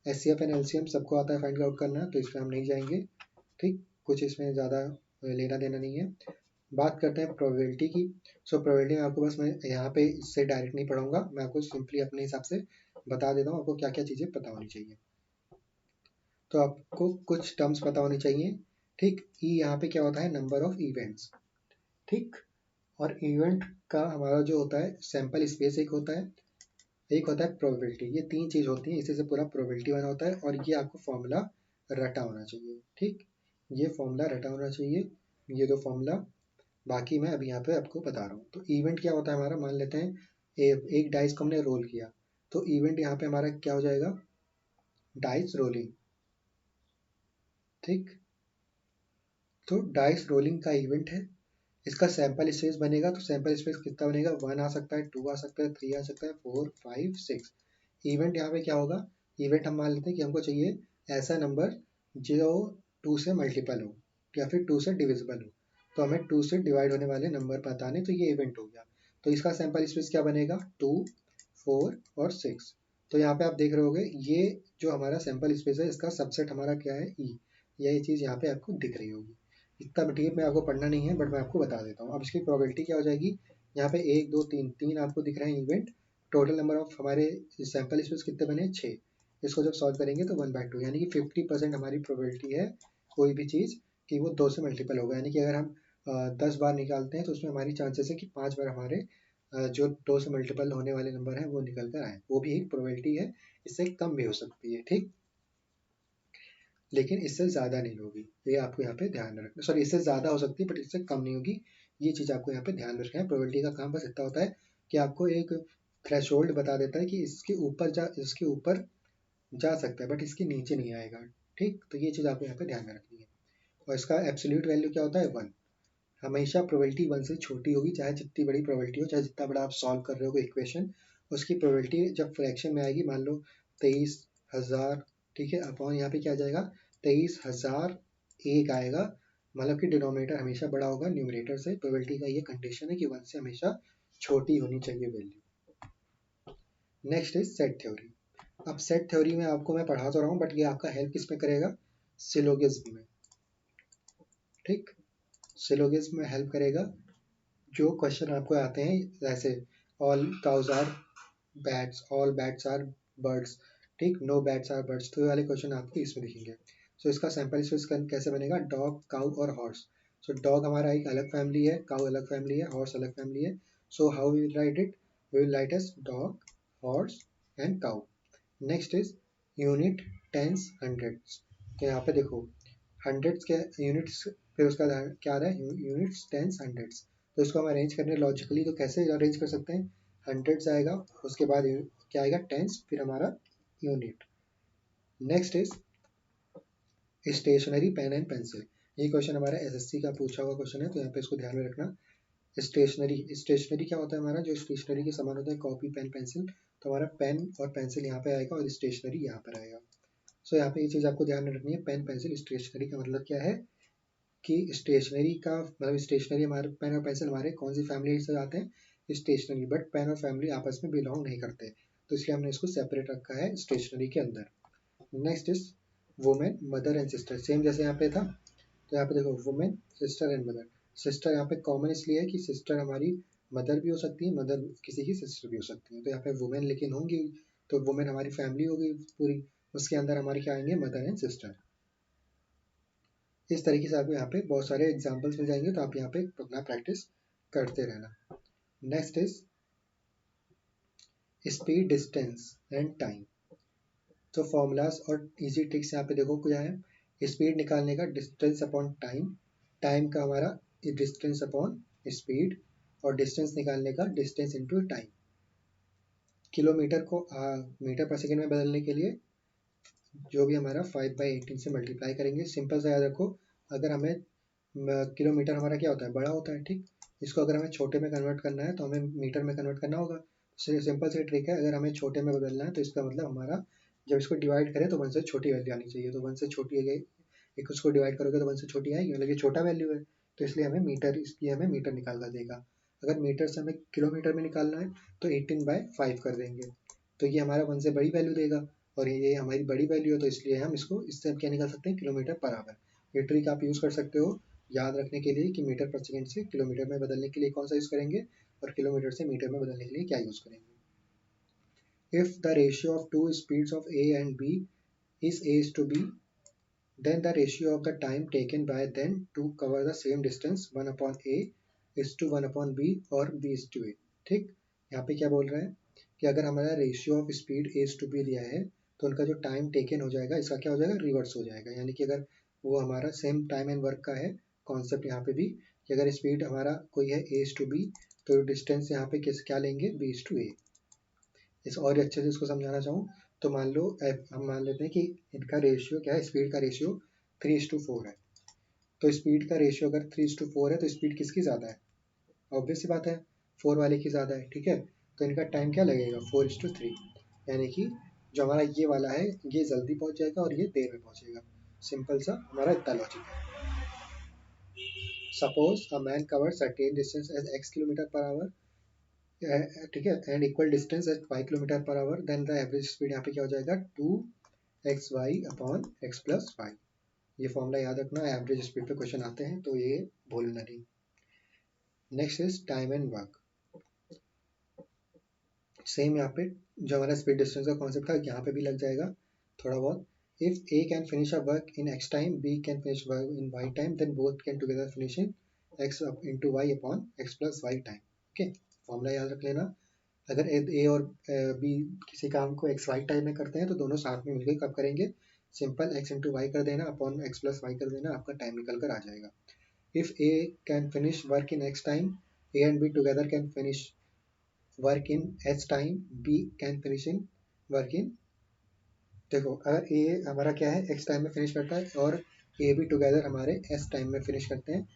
एचसीएफ एंड एलसीएम सबको आता है फाइंड आउट करना, तो इसमें हम नहीं जाएंगे, ठीक, कुछ इसमें ज़्यादा लेना देना नहीं है। बात करते हैं प्रोबेबिलिटी की। सो प्रोबेबिलिटी में आपको बस मैं यहाँ पे इससे डायरेक्ट नहीं पढ़ाऊंगा, मैं आपको सिंपली अपने हिसाब से बता देता हूँ आपको क्या क्या चीज़ें पता होनी चाहिए। तो आपको कुछ टर्म्स पता होनी चाहिए, ठीक। ई यहाँ पे क्या होता है, नंबर ऑफ इवेंट्स, ठीक। और इवेंट का हमारा जो होता है सैंपल स्पेस एक होता है, एक होता है प्रोबेबिलिटी, ये तीन चीज़ होती है, इसी से पूरा प्रोबेबिलिटी बना होता है। और ये आपको फॉर्मूला रटा होना चाहिए, ठीक, ये फॉर्मूला रटा होना चाहिए, ये दो फॉर्मूला, बाकी मैं अभी यहाँ पे आपको बता रहा हूँ। तो इवेंट क्या होता है हमारा, मान लेते हैं एक डाइस को हमने रोल किया, तो इवेंट यहाँ पे हमारा क्या हो जाएगा, डाइस रोलिंग, ठीक। तो डाइस रोलिंग का इवेंट है, इसका सैंपल स्पेस बनेगा, तो सैंपल स्पेस कितना बनेगा, 1 आ सकता है, 2 आ सकता है, 3 आ सकता है, 4 5 6। इवेंट यहाँ पे क्या होगा, इवेंट हम मान लेते हैं कि हमको चाहिए ऐसा नंबर जो 2 से मल्टीपल हो या फिर 2 से डिविजिबल हो, तो हमें 2 से डिवाइड होने वाले नंबर बताने, तो ये इवेंट हो गया। तो इसका सैंपल स्पेस क्या बनेगा, 2 4 और 6। तो यहाँ पे आप देख रहे होगे ये जो हमारा सैंपल स्पेस है, इसका सबसेट हमारा क्या है, ई, यही चीज़ यहाँ पे आपको दिख रही होगी। इतना डीप में आपको पढ़ना नहीं है, बट मैं आपको बता देता हूँ। अब इसकी प्रोबेबिलिटी क्या हो जाएगी, यहाँ पे 1 2 3 3 आपको दिख रहे हैं इवेंट, टोटल नंबर ऑफ हमारे सैंपल स्पेस कितने बने, 6। इसको जब सॉल्व करेंगे तो 1/2, यानी कि 50% हमारी प्रोबेबिलिटी है कोई भी चीज़ कि वो 2 से मल्टीपल होगा। यानी कि अगर हम 10 बार निकालते हैं तो उसमें हमारी चांसेस है कि 5 बार हमारे जो 2 से मल्टीपल होने वाले नंबर हैं वो निकल कर आए, वो भी एक प्रोबेबिलिटी है, इससे कम भी हो सकती है, ठीक, लेकिन इससे ज़्यादा नहीं होगी, ये आपको यहाँ पे ध्यान में रखना। सॉरी, इससे ज़्यादा हो सकती है बट इससे कम नहीं होगी, ये चीज़ आपको यहाँ पे ध्यान में रखना है। प्रोबेबिलिटी का काम बस इतना होता है कि आपको एक थ्रेशोल्ड बता देता है कि इसके ऊपर जा सकता है बट इसके नीचे नहीं आएगा, ठीक। तो ये चीज़ आपको यहाँ पे ध्यान में रखनी है। और इसका एब्सोल्यूट वैल्यू क्या होता है, 1। हमेशा प्रोबेबिलिटी 1 से छोटी होगी, चाहे जितनी बड़ी प्रोबेबिलिटी हो, चाहे जितना बड़ा आप सॉल्व कर रहे हो इक्वेशन, उसकी प्रोबेबिलिटी जब फ्रैक्शन में आएगी, मान लो 23,000, ठीक है, अपॉन यहाँ पे क्या आ जाएगा, 23,001 आएगा, मतलब कि डिनोमिनेटर हमेशा बड़ा होगा न्यूमरेटर से। प्रोबेबिलिटी का ये कंडीशन है कि 1 से हमेशा छोटी होनी चाहिए value. Next is set theory. अब सेट थ्योरी में आपको मैं पढ़ा तो रहा हूँ, बट ये आपका हेल्प किस में करेगा, सिलोगिज्म में, ठीक। सिलोगिज्म में हेल्प करेगा। जो क्वेश्चन आपको आते हैं जैसे all cows are bats, all bats are birds, ठीक, नो बैट्स आर बर्ड्स, तो ये वाले क्वेश्चन आपको इसमें दिखेंगे। सो इसका सैंपल स्पेस कैसे बनेगा, डॉग काउ और हॉर्स। सो डॉग हमारा एक अलग फैमिली है, काउ अलग फैमिली है, हॉर्स अलग फैमिली है। So how we will write it, we will write as dog, horse and cow. Next is unit, tens, hundreds. तो यहाँ पे देखो हंड्रेड्स के यूनिट्स, फिर उसका क्या आ रहा है, यूनिट्स, टेंस, हंड्रेड्स। तो इसको हम अरेंज करने लॉजिकली तो कैसे अरेंज कर सकते हैं, हंड्रेड्स आएगा, उसके बाद क्या आएगा, टेंस, फिर हमारा unit. Next is stationery pen and pencil. ये क्वेश्चन हमारा एसएससी का पूछा हुआ क्वेश्चन है, तो यहाँ पे इसको ध्यान में रखना। स्टेशनरी, स्टेशनरी क्या होता है हमारा, जो स्टेशनरी के सामान होते हैं, कॉपी पेन पेंसिल, तो हमारा पेन और पेंसिल यहाँ पे आएगा और स्टेशनरी यहाँ पर आएगा। सो यहाँ पे ये चीज़ आपको ध्यान में रखनी है, पेन पेंसिल स्टेशनरी का मतलब क्या है कि स्टेशनरी का मतलब स्टेशनरी, हमारे पेन और पेंसिल हमारे कौन सी फैमिली से आते हैं, स्टेशनरी, बट पेन और फैमिली आपस में बिलोंग नहीं करते, तो इसलिए हमने इसको सेपरेट रखा है स्टेशनरी के अंदर। Next is women, mother and sister, same जैसे यहाँ पे था, तो यहाँ पे देखो women, sister and mother. Sister यहाँ पे कॉमन इसलिए है कि सिस्टर हमारी मदर भी हो सकती है, मदर किसी की सिस्टर भी हो सकती है, तो यहाँ पे वुमेन लेकिन होंगी, तो वुमेन हमारी फैमिली होगी पूरी, उसके अंदर हमारे क्या आएंगे, मदर एंड सिस्टर। इस तरीके से आपको यहाँ पे बहुत सारे एग्जाम्पल्स मिल जाएंगे, तो आप यहाँ पे अपना प्रैक्टिस करते रहना। Next is speed, distance and time. तो फॉर्मूलाज और इजी ट्रिक्स यहाँ पे देखो क्या है, स्पीड निकालने का डिस्टेंस अपॉन टाइम, टाइम का हमारा डिस्टेंस अपॉन स्पीड, और डिस्टेंस निकालने का डिस्टेंस इंटू टाइम। किलोमीटर को मीटर पर सेकेंड में बदलने के लिए जो भी हमारा 5/18 से मल्टीप्लाई करेंगे। सिंपल सा याद रखो, अगर हमें किलोमीटर हमारा क्या होता है, बड़ा होता है, ठीक, इसको अगर हमें छोटे में कन्वर्ट करना है तो हमें मीटर में कन्वर्ट करना होगा। सिंपल सी ट्रिक है, अगर हमें छोटे में बदलना है तो इसका मतलब हमारा जब इसको डिवाइड करें तो 1 से छोटी वैल्यू आनी चाहिए, तो 1 से छोटी है, एक उसको डिवाइड करोगे तो 1 से छोटी आएगी, मतलब ये छोटा वैल्यू है, तो इसलिए हमें मीटर, इसलिए हमें मीटर निकाल कर देगा। अगर मीटर से हमें किलोमीटर में निकालना है तो 18/5 कर देंगे, तो ये हमारा 1 से बड़ी वैल्यू देगा, और ये हमारी बड़ी वैल्यू है तो इसलिए हम इसको इससे हम क्या निकाल सकते हैं, किलोमीटर पर आवर। ये ट्रिक आप यूज़ कर सकते हो याद रखने के लिए कि मीटर पर सेकेंड से किलोमीटर में बदलने के लिए कौन सा यूज़ करेंगे और किलोमीटर से मीटर में बदलने के लिए क्या यूज़ करेंगे। If the ratio of two speeds of A and B is A is to B, then the ratio of the time taken by them to cover the same distance 1 upon A is to 1 upon B और B is to A। ठीक, यहाँ पे क्या बोल रहा है कि अगर हमारा ratio of speed A is to B दिया है तो उनका जो टाइम टेकन हो जाएगा इसका क्या हो जाएगा, रिवर्स हो जाएगा। यानी कि अगर वो हमारा सेम टाइम एंड वर्क का है कॉन्सेप्ट यहाँ पे भी, कि अगर स्पीड हमारा कोई है A is to B तो डिस्टेंस यहाँ पे किस क्या लेंगे, B is to A। इस और अच्छे से इसको समझाना चाहूँ तो मान लो हम मान लेते हैं कि इनका रेशियो क्या है, स्पीड का रेशियो 3:4 है। तो स्पीड का रेशियो अगर 3:4 है तो स्पीड किसकी ज़्यादा है, ऑब्वियस सी बात है 4 वाले की ज़्यादा है। ठीक है, तो इनका टाइम क्या लगेगा, 4:3, यानी कि जो हमारा ये वाला है ये जल्दी पहुंच जाएगा और ये देर में पहुंचेगा। सिंपल सा हमारा इतना लॉजिक है। Suppose a man cover certain distance as x kilometre per hour, ठीक है, and equal distance at 5 kilometre per hour, then the average speed यहाँ पे क्या हो जाएगा, 2xy/x+y। ये फॉर्मूला याद रखना, एवरेज स्पीड पे क्वेश्चन आते हैं तो ये भूलना नहीं। Next is time and work. Same यहाँ पे जो हमारा स्पीड डिस्टेंस का कॉन्सेप्ट था यहाँ पे भी लग जाएगा थोड़ा बहुत। If A can finish a work in x time, B can finish work in y time, then both can together finish in x into y upon x+y time. Okay, formula याद रख लेना। अगर ए और बी किसी काम को x Y time में करते हैं तो दोनों साथ में मिलकर कब करेंगे, सिंपल x इंटू वाई कर देना अपॉन x+y कर देना, आपका टाइम निकल कर आ जाएगा। If A can finish work in x time, A and B together can finish work in h time, B can finish in work in, देखो अगर ए हमारा क्या है x टाइम में फिनिश करता है और ए बी टुगेदर हमारे s टाइम में फिनिश करते हैं,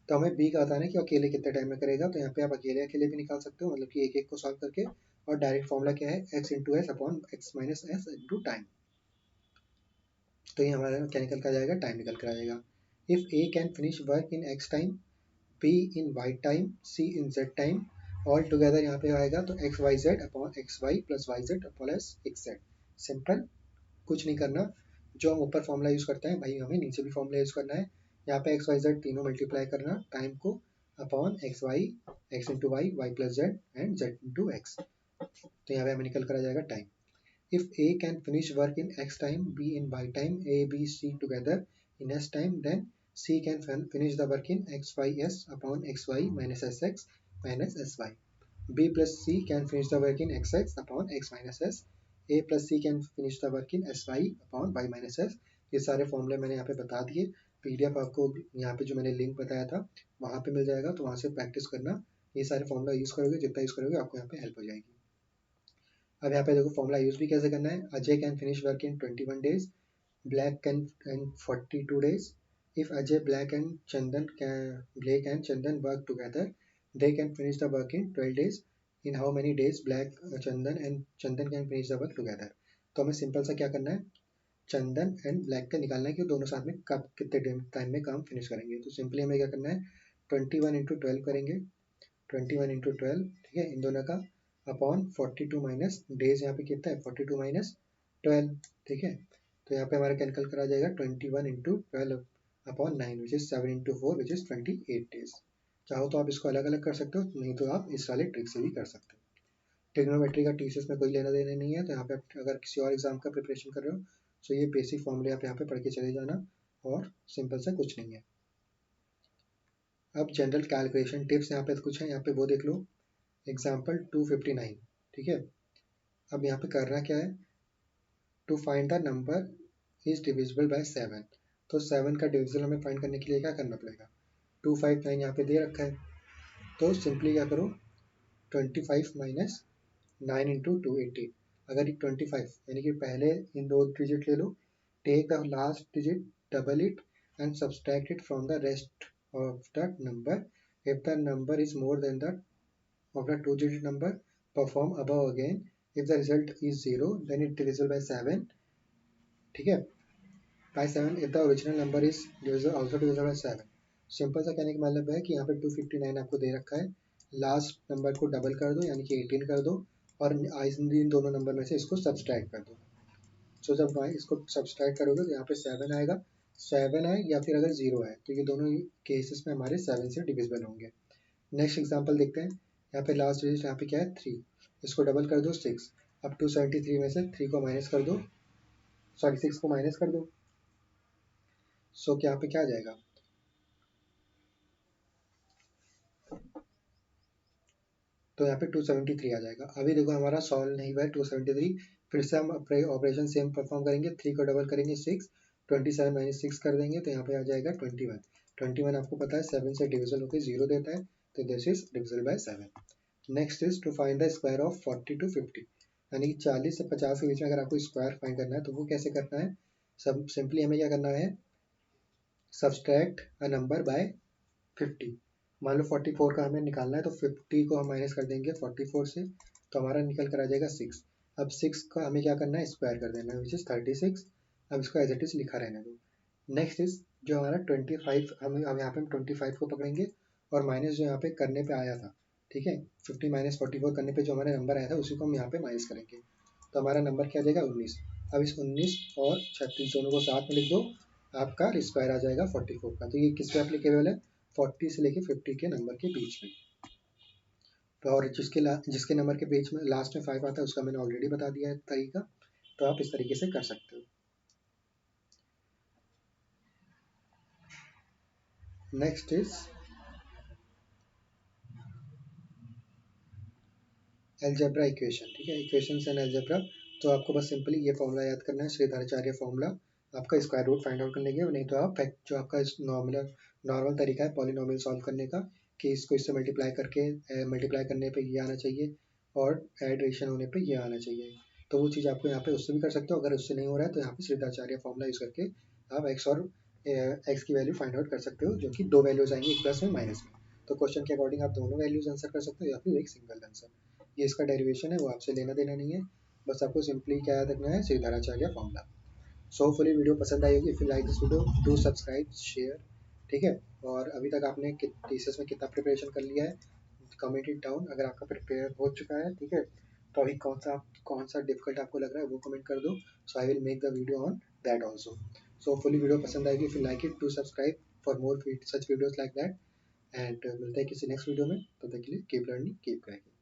तो हमें बी का बताना है कि अकेले कितने टाइम में करेगा। तो यहाँ पे आप अकेले अकेले भी निकाल सकते हो, मतलब कि एक एक को सॉल्व करके, और डायरेक्ट फॉर्मूला क्या है, x into S upon x minus S into time. तो ये हमारा क्या निकल कर आ जाएगा, टाइम निकल कर आ जाएगा। If A can finish work in x time, B in y time, C in z time, all together यहाँ पे आएगा तो x y z upon x y plus y z upon s x z. Simple, कुछ नहीं करना, जो हम ऊपर फॉर्मूला यूज़ करते हैं वही हमें नीचे भी फॉर्मूला यूज़ करना है। यहाँ पे एक्स वाई जेड तीनों मल्टीप्लाई करना टाइम को upon x y, x into y, y plus z and z into x. तो यहाँ पे हमें निकल कर आ जाएगा time. If A can finish work in x time, B in y time, A B C together in s time, then C can finish the work in x y s upon x y minus s x minus S y. B plus C can finish the work in xx upon x minus s. A plus C can finish the work in sy upon y minus s। ये सारे फॉर्मूले मैंने यहाँ पे बता दिए, PDF आपको यहाँ पे जो मैंने लिंक बताया था वहाँ पे मिल जाएगा, तो वहाँ से प्रैक्टिस करना। ये सारे फॉर्मूला यूज़ करोगे, जितना यूज़ करोगे आपको यहाँ पे हेल्प हो जाएगी। अब यहाँ पे देखो फॉर्मूला यूज़ भी कैसे करना है। Ajay can finish work in 21 days, Black can in 42 days. If Ajay, Blake and Chandan work together, they can finish the work in 12 days. In how many days Black, Chandan and Chandan can finish the work together? तो हमें simple सा क्या करना है, चंदन and black का निकालना है कि दोनों साथ में कब कितने टाइम में काम फिनिश करेंगे। तो सिंपली हमें क्या करना है, 21 into 12 करेंगे, 21 into 12, ठीक है, इन दोनों का अपॉन 42 माइनस डेज, यहाँ पे कितना है 42 माइनस 12, ठीक है। तो यहाँ पे हमारा कैंसिल करा जाएगा 21 into 12 upon 9 which is 7 into 4 which is 28 days. चाहो तो आप इसको अलग अलग कर सकते हो, नहीं तो आप इस वाले ट्रिक से भी कर सकते हो। ट्रिग्नोमेट्री का टीसीएस में कोई लेना देना नहीं है, तो यहाँ पे आप अगर किसी और एग्जाम का प्रिपरेशन कर रहे हो तो ये बेसिक फॉर्मूले आप यहाँ पे पढ़ के चले जाना, और सिंपल सा कुछ नहीं है। अब जनरल कैलकुलेशन टिप्स यहाँ पे कुछ है, यहाँ पे वो देख लो। एग्जाम्पल 259, ठीक है। अब यहाँ पे करना क्या है, to find the number is divisible by 7। तो 7 का डिविजल हमें फाइंड करने के लिए क्या करना पड़ेगा, 259 यहाँ पे दे रखा है, तो सिंपली क्या करो, 25 माइनस 9 इंटू 280। अगर ये 25 यानी कि पहले इन दो डिजिट ले लो, take the last digit, double it and subtract it from the rest of the number. If the number is more than the of the two-digit number, perform above again. If the result is 0, then it divisible by 7, ठीक है, by 7 if the original number is divisible, also divisible by 7। Simple सा कहने का मतलब है कि यहाँ पे 259 आपको दे रखा है, लास्ट नंबर को डबल कर दो यानी कि 18 कर दो और इन दोनों नंबर में से इसको सब्सट्रैक्ट कर दो। सो जब इसको सब्सट्रैक्ट करोगे तो यहाँ पे 7 आएगा, 7 आए या फिर अगर 0 आए तो ये दोनों केसेस में हमारे 7 से डिविजिबल होंगे। नेक्स्ट एग्जांपल देखते हैं। यहाँ पे लास्ट डिजिट यहाँ पे क्या है 3, इसको डबल कर दो 6। अब 273 में से 3 को माइनस कर दो, सॉरी 6 को माइनस कर दो। सो क्या यहाँ पे क्या आ जाएगा, तो यहाँ पे 273 आ जाएगा। अभी देखो हमारा सॉल्व नहीं हुआ है 273, फिर से हम ऑपरेशन सेम परफॉर्म करेंगे, 3 को डबल करेंगे 6, 27 माइनस 6 कर देंगे तो यहाँ पे आ जाएगा 21। 21 आपको पता है 7 से डिविजल होकर 0 देता है, तो this is divisible by 7। Next is to find the square of 40 to 50, यानी कि 40 से 50 के बीच में अगर आपको स्क्वायर फाइंड करना है तो वो कैसे करना है, सब सिंपली हमें क्या करना है, सब्सट्रैक्ट अ नंबर बाय 50। मान लो 44 का हमें निकालना है तो 50 को हम माइनस कर देंगे 44 से, तो हमारा निकल कर आ जाएगा 6। अब 6 का हमें क्या करना है, स्क्वायर कर देना है विच इज 36। अब इसको एज इट इज लिखा रहने दो। नेक्स्ट इज जो हमारा 25, हम यहाँ पे 25 को पकड़ेंगे और माइनस जो यहाँ पे करने पे आया था, ठीक है, 50 माइनस 44 करने पे जो हमारा नंबर आया था उसी को हम यहाँ पे माइनस करेंगे, तो हमारा नंबर क्या आ जाएगा 19। अब इस 19 और 36 दोनों को साथ में लिख दो, आपका स्क्वायर आ जाएगा 44 का। तो ये किस पे एप्लीकेबल है, 40 से लेके 50 के नंबर के बीच में। तो और जिसके नंबर के बीच में लास्ट में 5 आता है उसका मैंने ऑलरेडी बता दिया है तरीका, तो आप इस तरीके से कर सकते हो। नेक्स्ट इज एलजेब्रा इक्वेशन, ठीक है, इक्वेशन एंड एलजेब्रा। तो आपको बस सिंपली ये फॉर्मूला याद करना है, श्रीधराचार्य फॉर्मूला, आपका स्क्वायर रूट फाइंड आउट करने के, नहीं तो आप जो आपका नॉर्मल तरीका है पॉलिनोमियल सॉल्व करने का, कि इसको इससे मल्टीप्लाई करने पे ये आना चाहिए और एडिशन होने पे ये आना चाहिए, तो वो चीज़ आपको यहाँ पे उससे भी कर सकते हो। अगर उससे नहीं हो रहा है तो यहाँ पे श्रीधराचार्य फॉर्मूला यूज़ करके आप एक्स और एक्स की वैल्यू फाइंड आउट कर सकते हो, जो कि दो वैल्यूज आएंगी, एक प्लस में माइनस में। तो क्वेश्चन के अकॉर्डिंग आप दोनों वैल्यूज आंसर कर सकते हो या फिर एक सिंगल आंसर, ये इसका डेरिवेशन है, वो आपसे लेना देना नहीं है, बस आपको सिंपली क्या याद रखना है, श्रीधराचार्य फॉर्मूला। सो होपफुली वीडियो पसंद आई होगी, if you like this video do subscribe share, ठीक है। और अभी तक आपने थीसिस में कितना प्रिपरेशन कर लिया है, कमेंट इट डाउन। अगर आपका प्रिपेयर हो चुका है, ठीक है, तो अभी कौन सा डिफिकल्ट आपको लग रहा है वो कमेंट कर दो, so I will make the video on that also. So hopefully video पसंद आएगी, if you like it do subscribe for more such videos like that, and मिलते हैं किसी नेक्स्ट वीडियो में, तब तक के लिए कीप लर्निंग कीप ग्राइंडिंग।